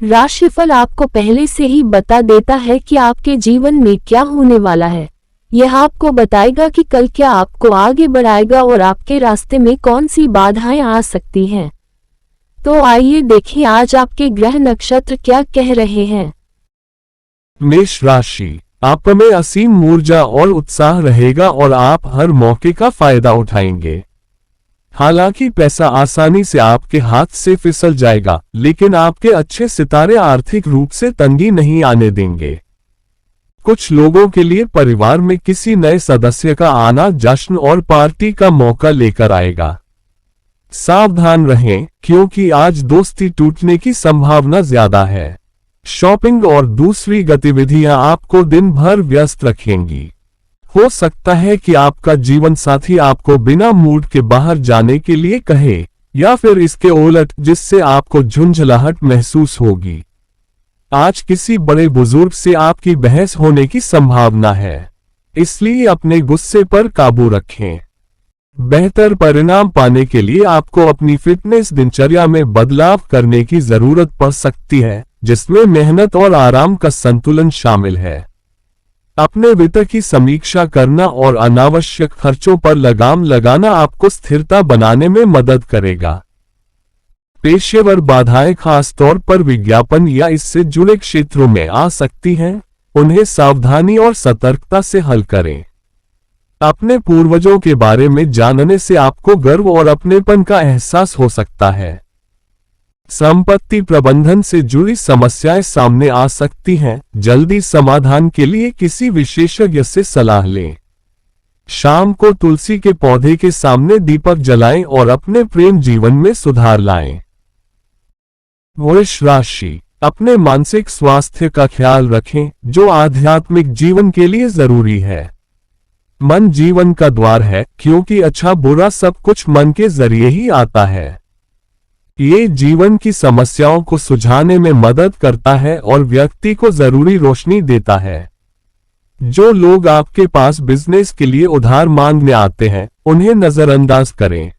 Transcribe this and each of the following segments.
राशिफल आपको पहले से ही बता देता है कि आपके जीवन में क्या होने वाला है। यह आपको बताएगा कि कल क्या आपको आगे बढ़ाएगा और आपके रास्ते में कौन सी बाधाएं आ सकती हैं। तो आइए देखें आज आपके ग्रह नक्षत्र क्या कह रहे हैं। मेष राशि, आप में असीम ऊर्जा और उत्साह रहेगा और आप हर मौके का फायदा उठाएंगे। हालांकि पैसा आसानी से आपके हाथ से फिसल जाएगा, लेकिन आपके अच्छे सितारे आर्थिक रूप से तंगी नहीं आने देंगे। कुछ लोगों के लिए परिवार में किसी नए सदस्य का आना जश्न और पार्टी का मौका लेकर आएगा। सावधान रहें, क्योंकि आज दोस्ती टूटने की संभावना ज्यादा है। शॉपिंग और दूसरी गतिविधियां आपको दिन भर व्यस्त रखेंगी। हो सकता है कि आपका जीवन साथी आपको बिना मूड के बाहर जाने के लिए कहे, या फिर इसके उलट, जिससे आपको झुंझलाहट महसूस होगी। आज किसी बड़े बुजुर्ग से आपकी बहस होने की संभावना है, इसलिए अपने गुस्से पर काबू रखें। बेहतर परिणाम पाने के लिए आपको अपनी फिटनेस दिनचर्या में बदलाव करने की जरूरत पड़ सकती है, जिसमें मेहनत और आराम का संतुलन शामिल है। अपने वित्त की समीक्षा करना और अनावश्यक खर्चों पर लगाम लगाना आपको स्थिरता बनाने में मदद करेगा। पेशेवर बाधाएं खास तौर पर विज्ञापन या इससे जुड़े क्षेत्रों में आ सकती हैं, उन्हें सावधानी और सतर्कता से हल करें। अपने पूर्वजों के बारे में जानने से आपको गर्व और अपनेपन का एहसास हो सकता है। संपत्ति प्रबंधन से जुड़ी समस्याएं सामने आ सकती हैं, जल्दी समाधान के लिए किसी विशेषज्ञ से सलाह लें। शाम को तुलसी के पौधे के सामने दीपक जलाएं और अपने प्रेम जीवन में सुधार लाएं। वृष राशि, अपने मानसिक स्वास्थ्य का ख्याल रखें, जो आध्यात्मिक जीवन के लिए जरूरी है। मन जीवन का द्वार है, क्योंकि अच्छा बुरा सब कुछ मन के जरिए ही आता है। ये जीवन की समस्याओं को सुलझाने में मदद करता है और व्यक्ति को जरूरी रोशनी देता है। जो लोग आपके पास बिजनेस के लिए उधार मांगने आते हैं, उन्हें नजरअंदाज करें।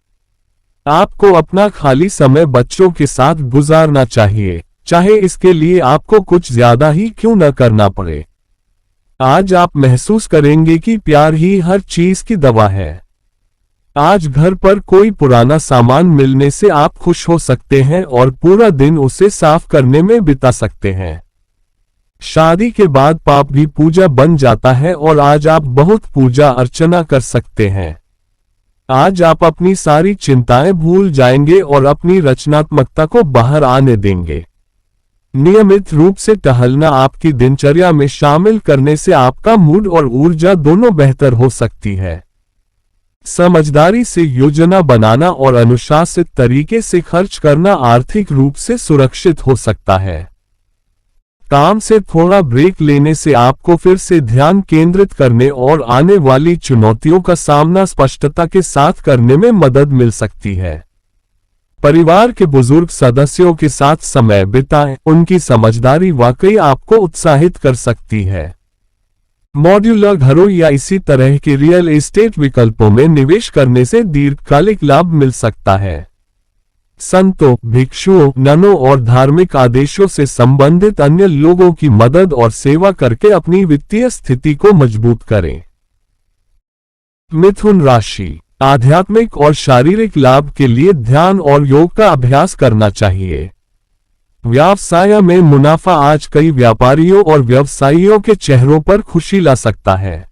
आपको अपना खाली समय बच्चों के साथ गुजारना चाहिए, चाहे इसके लिए आपको कुछ ज्यादा ही क्यों न करना पड़े। आज आप महसूस करेंगे कि प्यार ही हर चीज की दवा है। आज घर पर कोई पुराना सामान मिलने से आप खुश हो सकते हैं और पूरा दिन उसे साफ करने में बिता सकते हैं। शादी के बाद पाप भी पूजा बन जाता है और आज आप बहुत पूजा अर्चना कर सकते हैं। आज आप अपनी सारी चिंताएं भूल जाएंगे और अपनी रचनात्मकता को बाहर आने देंगे। नियमित रूप से टहलना आपकी दिनचर्या में शामिल करने से आपका मूड और ऊर्जा दोनों बेहतर हो सकती है। समझदारी से योजना बनाना और अनुशासित तरीके से खर्च करना आर्थिक रूप से सुरक्षित हो सकता है। काम से थोड़ा ब्रेक लेने से आपको फिर से ध्यान केंद्रित करने और आने वाली चुनौतियों का सामना स्पष्टता के साथ करने में मदद मिल सकती है। परिवार के बुजुर्ग सदस्यों के साथ समय बिताएं, उनकी समझदारी वाकई आपको उत्साहित कर सकती है। मॉड्यूलर घरों या इसी तरह के रियल एस्टेट विकल्पों में निवेश करने से दीर्घकालिक लाभ मिल सकता है। संतों, भिक्षुओं, ननों और धार्मिक आदेशों से संबंधित अन्य लोगों की मदद और सेवा करके अपनी वित्तीय स्थिति को मजबूत करें। मिथुन राशि, आध्यात्मिक और शारीरिक लाभ के लिए ध्यान और योग का अभ्यास करना चाहिए। व्यवसाय में मुनाफा आज कई व्यापारियों और व्यवसायियों के चेहरों पर खुशी ला सकता है।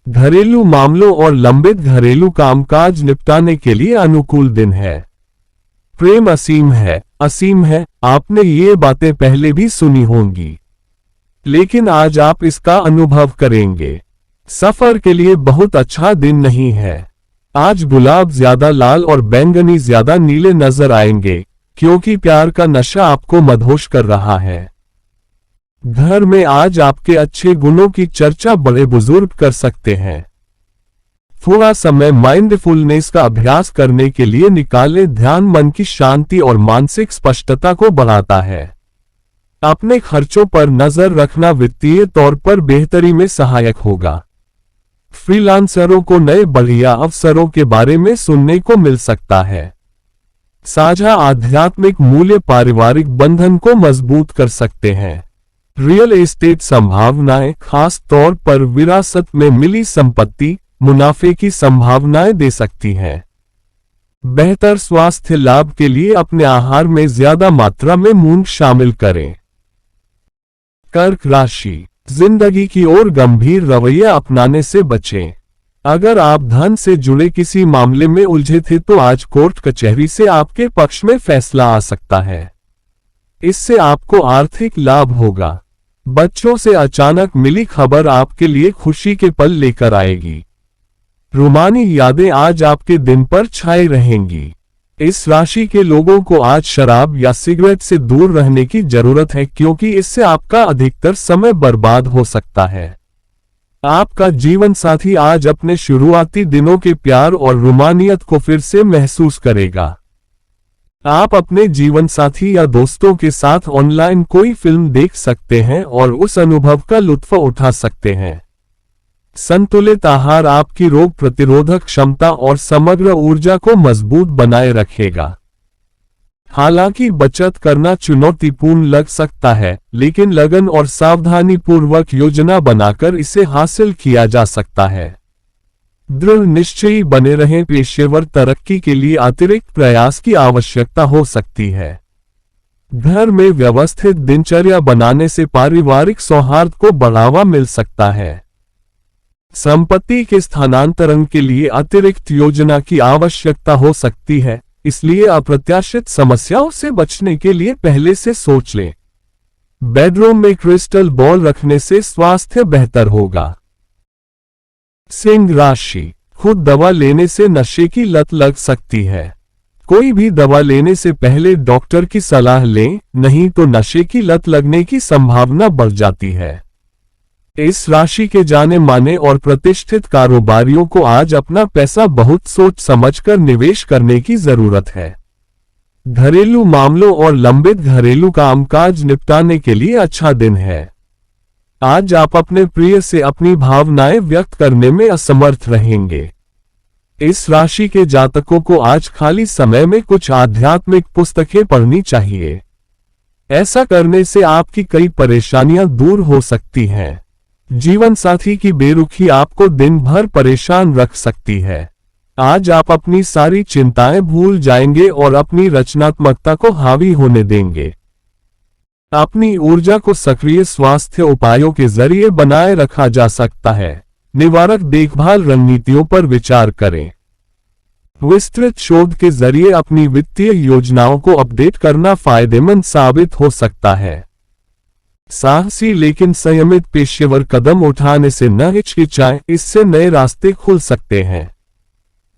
घरेलू मामलों और लंबित घरेलू कामकाज निपटाने के लिए अनुकूल दिन है। प्रेम असीम है, आपने ये बातें पहले भी सुनी होंगी, लेकिन आज आप इसका अनुभव करेंगे। सफर के लिए बहुत अच्छा दिन नहीं है। आज गुलाब ज्यादा लाल और बैंगनी ज्यादा नीले नजर आएंगे, क्योंकि प्यार का नशा आपको मदहोश कर रहा है। घर में आज आपके अच्छे गुणों की चर्चा बड़े बुजुर्ग कर सकते हैं। थोड़ा समय माइंडफुलनेस का अभ्यास करने के लिए निकालें। ध्यान मन की शांति और मानसिक स्पष्टता को बढ़ाता है। अपने खर्चों पर नजर रखना वित्तीय तौर पर बेहतरी में सहायक होगा। फ्रीलांसरों को नए बढ़िया अवसरों के बारे में सुनने को मिल सकता है। साझा आध्यात्मिक मूल्य पारिवारिक बंधन को मजबूत कर सकते हैं। रियल एस्टेट संभावनाएं, खास तौर पर विरासत में मिली संपत्ति, मुनाफे की संभावनाएं दे सकती हैं। बेहतर स्वास्थ्य लाभ के लिए अपने आहार में ज्यादा मात्रा में मूंग शामिल करें। कर्क राशि, जिंदगी की ओर गंभीर रवैया अपनाने से बचें। अगर आप धन से जुड़े किसी मामले में उलझे थे तो आज कोर्ट कचहरी से आपके पक्ष में फैसला आ सकता है। इससे आपको आर्थिक लाभ होगा। बच्चों से अचानक मिली खबर आपके लिए खुशी के पल लेकर आएगी। रूमानी यादें आज आपके दिन पर छाई रहेंगी। इस राशि के लोगों को आज शराब या सिगरेट से दूर रहने की जरूरत है, क्योंकि इससे आपका अधिकतर समय बर्बाद हो सकता है। आपका जीवन साथी आज अपने शुरुआती दिनों के प्यार और रोमानियत को फिर से महसूस करेगा। आप अपने जीवन साथी या दोस्तों के साथ ऑनलाइन कोई फिल्म देख सकते हैं और उस अनुभव का लुत्फ उठा सकते हैं। संतुलित आहार आपकी रोग प्रतिरोधक क्षमता और समग्र ऊर्जा को मजबूत बनाए रखेगा। हालांकि बचत करना चुनौतीपूर्ण लग सकता है, लेकिन लगन और सावधानी पूर्वक योजना बनाकर इसे हासिल किया जा सकता है। दृढ़ निश्चयी बने रहें। पेशेवर तरक्की के लिए अतिरिक्त प्रयास की आवश्यकता हो सकती है। घर में व्यवस्थित दिनचर्या बनाने से पारिवारिक सौहार्द को बढ़ावा मिल सकता है। संपत्ति के स्थानांतरण के लिए अतिरिक्त योजना की आवश्यकता हो सकती है, इसलिए अप्रत्याशित समस्याओं से बचने के लिए पहले से सोच लें। बेडरूम में क्रिस्टल बॉल रखने से स्वास्थ्य बेहतर होगा। सिंह राशि, खुद दवा लेने से नशे की लत लग सकती है। कोई भी दवा लेने से पहले डॉक्टर की सलाह लें, नहीं तो नशे की लत लगने की संभावना बढ़ जाती है। इस राशि के जाने माने और प्रतिष्ठित कारोबारियों को आज अपना पैसा बहुत सोच समझकर निवेश करने की जरूरत है। घरेलू मामलों और लंबित घरेलू कामकाज निपटाने के लिए अच्छा दिन है। आज आप अपने प्रिय से अपनी भावनाएं व्यक्त करने में असमर्थ रहेंगे। इस राशि के जातकों को आज खाली समय में कुछ आध्यात्मिक पुस्तकें पढ़नी चाहिए। ऐसा करने से आपकी कई परेशानियां दूर हो सकती हैं। जीवन साथी की बेरुखी आपको दिन भर परेशान रख सकती है। आज आप अपनी सारी चिंताएं भूल जाएंगे और अपनी रचनात्मकता को हावी होने देंगे। अपनी ऊर्जा को सक्रिय स्वास्थ्य उपायों के जरिए बनाए रखा जा सकता है। निवारक देखभाल रणनीतियों पर विचार करें। विस्तृत शोध के जरिए अपनी वित्तीय योजनाओं को अपडेट करना फायदेमंद साबित हो सकता है। साहसी लेकिन संयमित पेशेवर कदम उठाने से न हिचकिचाएं, इससे नए रास्ते खुल सकते हैं।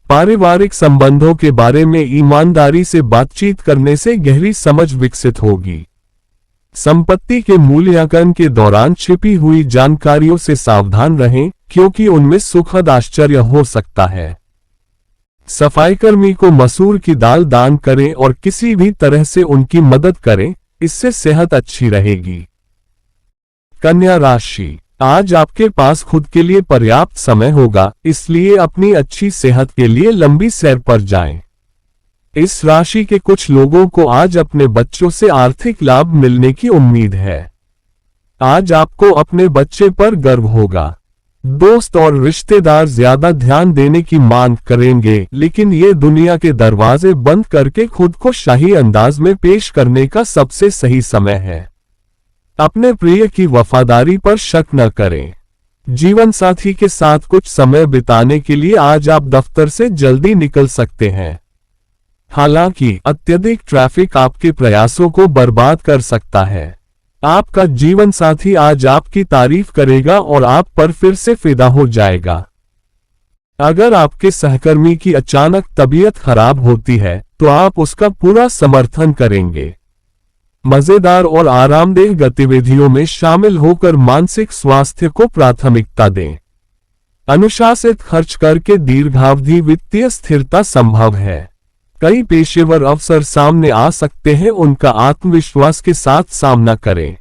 पारिवारिक संबंधों के बारे में ईमानदारी से बातचीत करने से गहरी समझ विकसित होगी। संपत्ति के मूल्यांकन के दौरान छिपी हुई जानकारियों से सावधान रहें, क्योंकि उनमें सुखद आश्चर्य हो सकता है। सफाईकर्मी को मसूर की दाल दान करें और किसी भी तरह से उनकी मदद करें, इससे सेहत अच्छी रहेगी। कन्या राशि, आज आपके पास खुद के लिए पर्याप्त समय होगा, इसलिए अपनी अच्छी सेहत के लिए लंबी सैर पर जाएं। इस राशि के कुछ लोगों को आज अपने बच्चों से आर्थिक लाभ मिलने की उम्मीद है। आज आपको अपने बच्चे पर गर्व होगा। दोस्त और रिश्तेदार ज्यादा ध्यान देने की मांग करेंगे, लेकिन ये दुनिया के दरवाजे बंद करके खुद को शाही अंदाज में पेश करने का सबसे सही समय है। अपने प्रिय की वफादारी पर शक न करें। जीवन साथी के साथ कुछ समय बिताने के लिए आज आप दफ्तर से जल्दी निकल सकते हैं। हालांकि अत्यधिक ट्रैफिक आपके प्रयासों को बर्बाद कर सकता है। आपका जीवन साथी आज आपकी तारीफ करेगा और आप पर फिर से फिदा हो जाएगा। अगर आपके सहकर्मी की अचानक तबीयत खराब होती है तो आप उसका पूरा समर्थन करेंगे। मजेदार और आरामदेह गतिविधियों में शामिल होकर मानसिक स्वास्थ्य को प्राथमिकता दें। अनुशासित खर्च करके दीर्घावधि वित्तीय स्थिरता संभव है। कई पेशेवर अवसर सामने आ सकते हैं, उनका आत्मविश्वास के साथ सामना करें।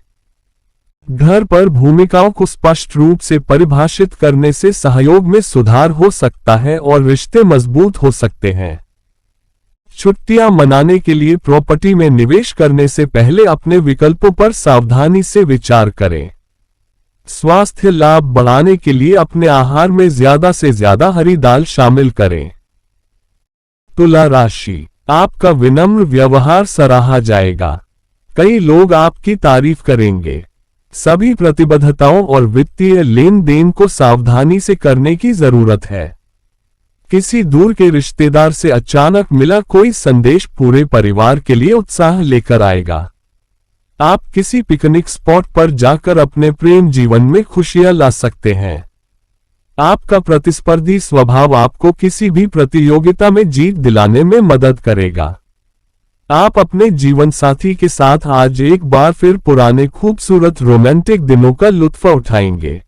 घर पर भूमिकाओं को स्पष्ट रूप से परिभाषित करने से सहयोग में सुधार हो सकता है और रिश्ते मजबूत हो सकते हैं। छुट्टियां मनाने के लिए प्रॉपर्टी में निवेश करने से पहले अपने विकल्पों पर सावधानी से विचार करें। स्वास्थ्य लाभ बढ़ाने के लिए अपने आहार में ज्यादा से ज्यादा हरी दाल शामिल करें। तुला राशि, आपका विनम्र व्यवहार सराहा जाएगा। कई लोग आपकी तारीफ करेंगे। सभी प्रतिबद्धताओं और वित्तीय लेन देन को सावधानी से करने की जरूरत है। किसी दूर के रिश्तेदार से अचानक मिला कोई संदेश पूरे परिवार के लिए उत्साह लेकर आएगा। आप किसी पिकनिक स्पॉट पर जाकर अपने प्रेम जीवन में खुशियां ला सकते हैं। आपका प्रतिस्पर्धी स्वभाव आपको किसी भी प्रतियोगिता में जीत दिलाने में मदद करेगा। आप अपने जीवन साथी के साथ आज एक बार फिर पुराने खूबसूरत रोमांटिक दिनों का लुत्फ उठाएंगे।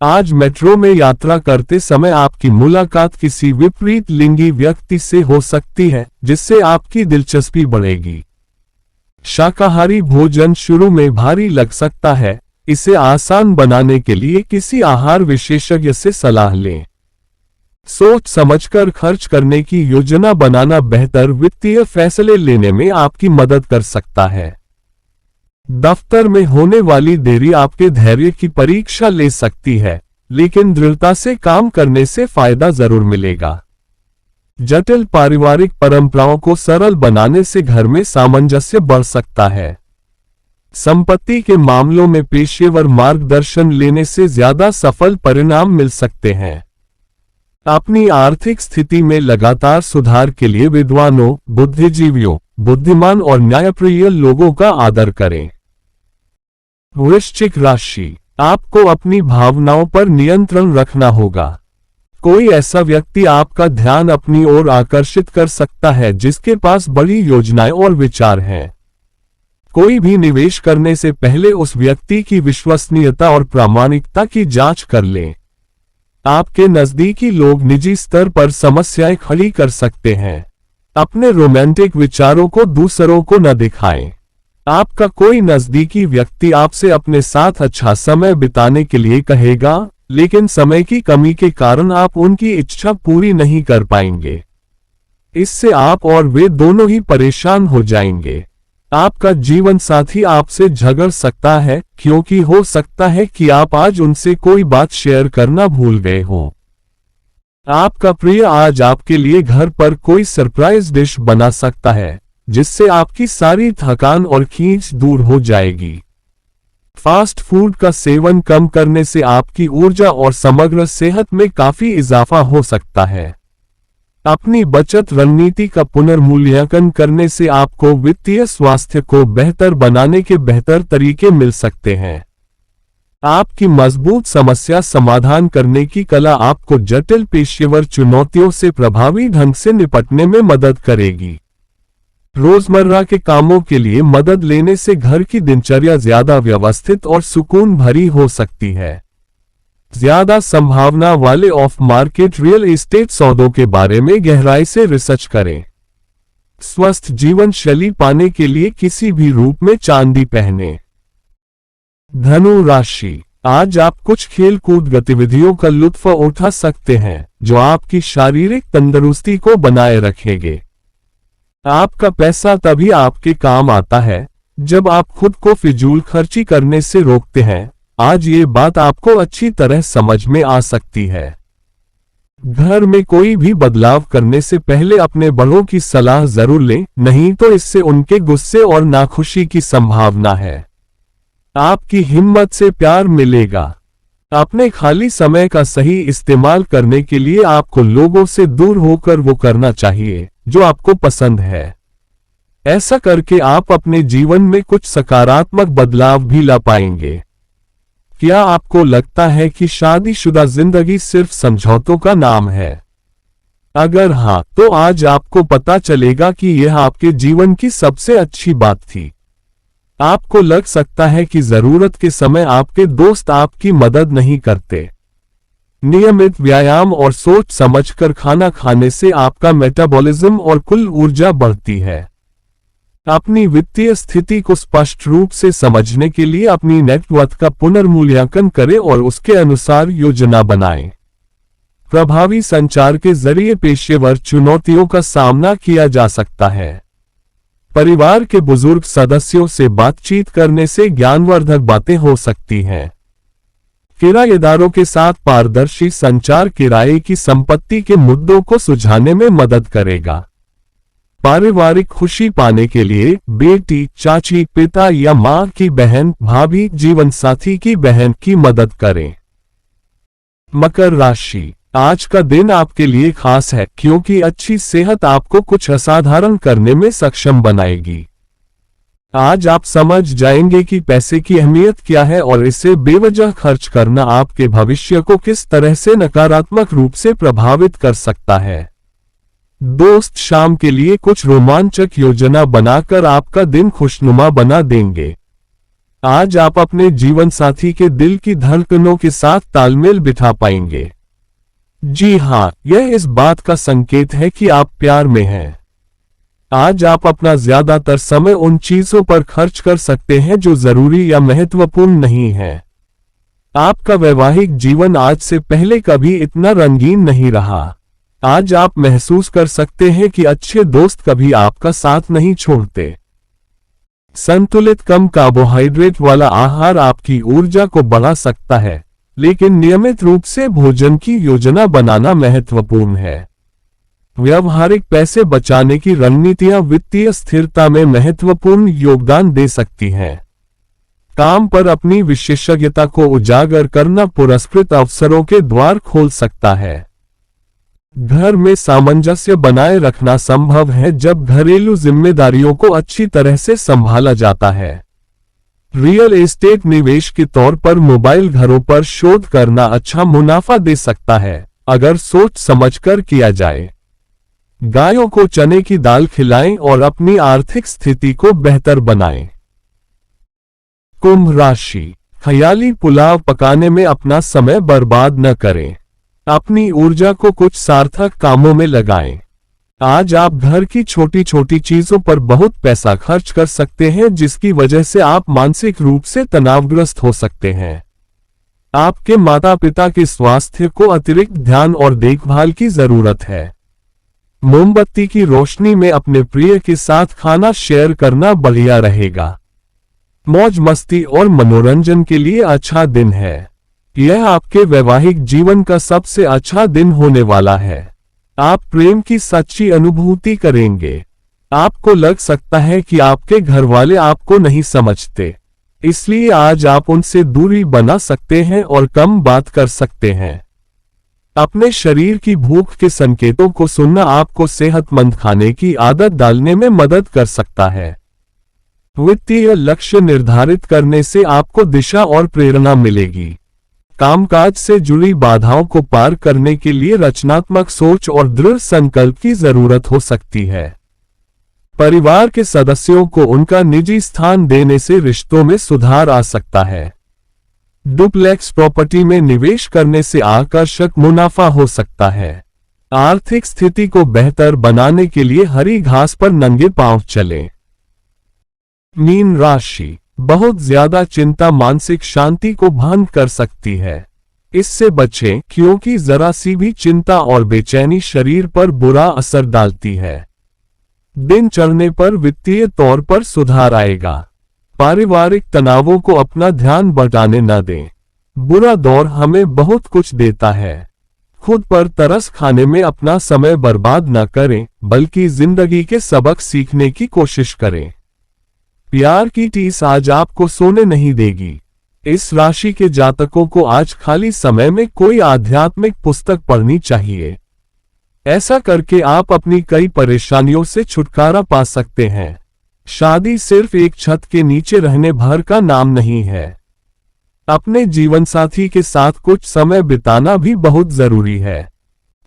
आज मेट्रो में यात्रा करते समय आपकी मुलाकात किसी विपरीत लिंगी व्यक्ति से हो सकती है, जिससे आपकी दिलचस्पी बढ़ेगी। शाकाहारी भोजन शुरू में भारी लग सकता है, इसे आसान बनाने के लिए किसी आहार विशेषज्ञ से सलाह लें। सोच समझकर खर्च करने की योजना बनाना बेहतर वित्तीय फैसले लेने में आपकी मदद कर सकता है। दफ्तर में होने वाली देरी आपके धैर्य की परीक्षा ले सकती है, लेकिन दृढ़ता से काम करने से फायदा जरूर मिलेगा। जटिल पारिवारिक परंपराओं को सरल बनाने से घर में सामंजस्य बढ़ सकता है। संपत्ति के मामलों में पेशेवर मार्गदर्शन लेने से ज्यादा सफल परिणाम मिल सकते हैं। अपनी आर्थिक स्थिति में लगातार सुधार के लिए विद्वानों, बुद्धिजीवियों, बुद्धिमान और न्यायप्रिय लोगों का आदर करें। वृश्चिक राशि, आपको अपनी भावनाओं पर नियंत्रण रखना होगा। कोई ऐसा व्यक्ति आपका ध्यान अपनी ओर आकर्षित कर सकता है जिसके पास बड़ी योजनाएं और विचार हैं। कोई भी निवेश करने से पहले उस व्यक्ति की विश्वसनीयता और प्रामाणिकता की जांच कर लें। आपके नजदीकी लोग निजी स्तर पर समस्याएं खड़ी कर सकते हैं। अपने रोमांटिक विचारों को दूसरों को न दिखाएं। आपका कोई नजदीकी व्यक्ति आपसे अपने साथ अच्छा समय बिताने के लिए कहेगा, लेकिन समय की कमी के कारण आप उनकी इच्छा पूरी नहीं कर पाएंगे। इससे आप और वे दोनों ही परेशान हो जाएंगे। आपका जीवन साथी आपसे झगड़ सकता है, क्योंकि हो सकता है कि आप आज उनसे कोई बात शेयर करना भूल गए हों। आपका प्रिय आज आपके लिए घर पर कोई सरप्राइज डिश बना सकता है, जिससे आपकी सारी थकान और खींच दूर हो जाएगी। फास्ट फूड का सेवन कम करने से आपकी ऊर्जा और समग्र सेहत में काफी इजाफा हो सकता है। अपनी बचत रणनीति का पुनर्मूल्यांकन करने से आपको वित्तीय स्वास्थ्य को बेहतर बनाने के बेहतर तरीके मिल सकते हैं। आपकी मजबूत समस्या समाधान करने की कला आपको जटिल पेशेवर चुनौतियों से प्रभावी ढंग से निपटने में मदद करेगी। रोजमर्रा के कामों के लिए मदद लेने से घर की दिनचर्या ज्यादा व्यवस्थित और सुकून भरी हो सकती है। ज्यादा संभावना वाले ऑफ मार्केट रियल एस्टेट सौदों के बारे में गहराई से रिसर्च करें। स्वस्थ जीवन शैली पाने के लिए किसी भी रूप में चांदी पहने। धनु राशि, आज आप कुछ खेल कूद गतिविधियों का लुत्फ उठा सकते हैं, जो आपकी शारीरिक तंदुरुस्ती को बनाए रखेंगे। आपका पैसा तभी आपके काम आता है जब आप खुद को फिजूल खर्ची करने से रोकते हैं। आज ये बात आपको अच्छी तरह समझ में आ सकती है। घर में कोई भी बदलाव करने से पहले अपने बड़ों की सलाह जरूर लें, नहीं तो इससे उनके गुस्से और नाखुशी की संभावना है। आपकी हिम्मत से प्यार मिलेगा। अपने खाली समय का सही इस्तेमाल करने के लिए आपको लोगों से दूर होकर वो करना चाहिए जो आपको पसंद है। ऐसा करके आप अपने जीवन में कुछ सकारात्मक बदलाव भी ला पाएंगे। क्या आपको लगता है कि शादीशुदा जिंदगी सिर्फ समझौतों का नाम है? अगर हाँ, तो आज आपको पता चलेगा कि यह आपके जीवन की सबसे अच्छी बात थी। आपको लग सकता है कि जरूरत के समय आपके दोस्त आपकी मदद नहीं करते। नियमित व्यायाम और सोच समझकर खाना खाने से आपका मेटाबॉलिज्म और कुल ऊर्जा बढ़ती है। अपनी वित्तीय स्थिति को स्पष्ट रूप से समझने के लिए अपनी नेटवर्थ का पुनर्मूल्यांकन करें और उसके अनुसार योजना बनाएं। प्रभावी संचार के जरिए पेशेवर चुनौतियों का सामना किया जा सकता है। परिवार के बुजुर्ग सदस्यों से बातचीत करने से ज्ञानवर्धक बातें हो सकती हैं। किराएदारों के साथ पारदर्शी संचार किराए की संपत्ति के मुद्दों को सुलझाने में मदद करेगा। पारिवारिक खुशी पाने के लिए बेटी, चाची, पिता या मां की बहन, भाभी, जीवन साथी की बहन की मदद करें। मकर राशि, आज का दिन आपके लिए खास है क्योंकि अच्छी सेहत आपको कुछ असाधारण करने में सक्षम बनाएगी। आज आप समझ जाएंगे कि पैसे की अहमियत क्या है और इसे बेवजह खर्च करना आपके भविष्य को किस तरह से नकारात्मक रूप से प्रभावित कर सकता है। दोस्त शाम के लिए कुछ रोमांचक योजना बनाकर आपका दिन खुशनुमा बना देंगे। आज आप अपने जीवन साथी के दिल की धड़कनों के साथ तालमेल बिठा पाएंगे। जी हां, यह इस बात का संकेत है कि आप प्यार में हैं। आज आप अपना ज्यादातर समय उन चीजों पर खर्च कर सकते हैं जो जरूरी या महत्वपूर्ण नहीं है। आपका वैवाहिक जीवन आज से पहले कभी इतना रंगीन नहीं रहा। आज आप महसूस कर सकते हैं कि अच्छे दोस्त कभी आपका साथ नहीं छोड़ते। संतुलित कम कार्बोहाइड्रेट वाला आहार आपकी ऊर्जा को बढ़ा सकता है, लेकिन नियमित रूप से भोजन की योजना बनाना महत्वपूर्ण है। व्यावहारिक पैसे बचाने की रणनीतियां वित्तीय स्थिरता में महत्वपूर्ण योगदान दे सकती हैं। काम पर अपनी विशेषज्ञता को उजागर करना पुरस्कृत अवसरों के द्वार खोल सकता है। घर में सामंजस्य बनाए रखना संभव है जब घरेलू जिम्मेदारियों को अच्छी तरह से संभाला जाता है। रियल एस्टेट निवेश के तौर पर मोबाइल घरों पर शोध करना अच्छा मुनाफा दे सकता है, अगर सोच समझकर किया जाए। गायों को चने की दाल खिलाएं और अपनी आर्थिक स्थिति को बेहतर बनाएं। कुंभ राशि, ख्याली पुलाव पकाने में अपना समय बर्बाद न करें। अपनी ऊर्जा को कुछ सार्थक कामों में लगाएं। आज आप घर की छोटी छोटी चीजों पर बहुत पैसा खर्च कर सकते हैं, जिसकी वजह से आप मानसिक रूप से तनावग्रस्त हो सकते हैं। आपके माता पिता के स्वास्थ्य को अतिरिक्त ध्यान और देखभाल की जरूरत है। मोमबत्ती की रोशनी में अपने प्रिय के साथ खाना शेयर करना बढ़िया रहेगा। मौज मस्ती और मनोरंजन के लिए अच्छा दिन है। यह आपके वैवाहिक जीवन का सबसे अच्छा दिन होने वाला है। आप प्रेम की सच्ची अनुभूति करेंगे। आपको लग सकता है कि आपके घरवाले आपको नहीं समझते, इसलिए आज आप उनसे दूरी बना सकते हैं और कम बात कर सकते हैं। अपने शरीर की भूख के संकेतों को सुनना आपको सेहतमंद खाने की आदत डालने में मदद कर सकता है। वित्तीय लक्ष्य निर्धारित करने से आपको दिशा और प्रेरणा मिलेगी। कामकाज से जुड़ी बाधाओं को पार करने के लिए रचनात्मक सोच और दृढ़ संकल्प की जरूरत हो सकती है। परिवार के सदस्यों को उनका निजी स्थान देने से रिश्तों में सुधार आ सकता है। डुप्लेक्स प्रॉपर्टी में निवेश करने से आकर्षक मुनाफा हो सकता है। आर्थिक स्थिति को बेहतर बनाने के लिए हरी घास पर नंगे पांव चलें। मीन राशि, बहुत ज्यादा चिंता मानसिक शांति को भंग कर सकती है। इससे बचें क्योंकि जरा सी भी चिंता और बेचैनी शरीर पर बुरा असर डालती है। दिन चढ़ने पर वित्तीय तौर पर सुधार आएगा। पारिवारिक तनावों को अपना ध्यान बटाने न दें। बुरा दौर हमें बहुत कुछ देता है। खुद पर तरस खाने में अपना समय बर्बाद न करें, बल्कि जिंदगी के सबक सीखने की कोशिश करें। प्यार की टीस आज आपको सोने नहीं देगी। इस राशि के जातकों को आज खाली समय में कोई आध्यात्मिक पुस्तक पढ़नी चाहिए। ऐसा करके आप अपनी कई परेशानियों से छुटकारा पा सकते हैं। शादी सिर्फ एक छत के नीचे रहने भर का नाम नहीं है। अपने जीवनसाथी के साथ कुछ समय बिताना भी बहुत जरूरी है।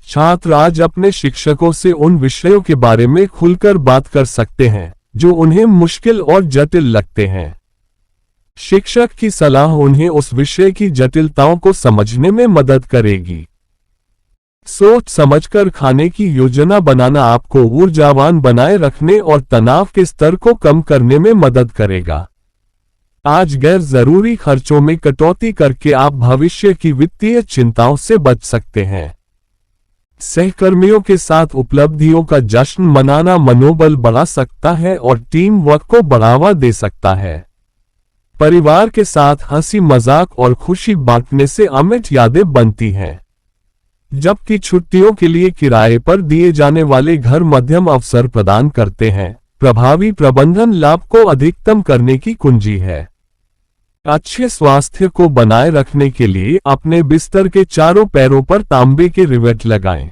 छात्र आज अपने शिक्षकों से उन विषयों के बारे में खुलकर बात कर सकते हैं जो उन्हें मुश्किल और जटिल लगते हैं। शिक्षक की सलाह उन्हें उस विषय की जटिलताओं को समझने में मदद करेगी। सोच समझकर खाने की योजना बनाना आपको ऊर्जावान बनाए रखने और तनाव के स्तर को कम करने में मदद करेगा। आज गैर जरूरी खर्चों में कटौती करके आप भविष्य की वित्तीय चिंताओं से बच सकते हैं। सहकर्मियों के साथ उपलब्धियों का जश्न मनाना मनोबल बढ़ा सकता है और टीम वर्क को बढ़ावा दे सकता है। परिवार के साथ हंसी मजाक और खुशी बांटने से अमिट यादें बनती हैं। जबकि छुट्टियों के लिए किराए पर दिए जाने वाले घर मध्यम अवसर प्रदान करते हैं। प्रभावी प्रबंधन लाभ को अधिकतम करने की कुंजी है। अच्छे स्वास्थ्य को बनाए रखने के लिए अपने बिस्तर के चारों पैरों पर तांबे के रिवेट लगाएं।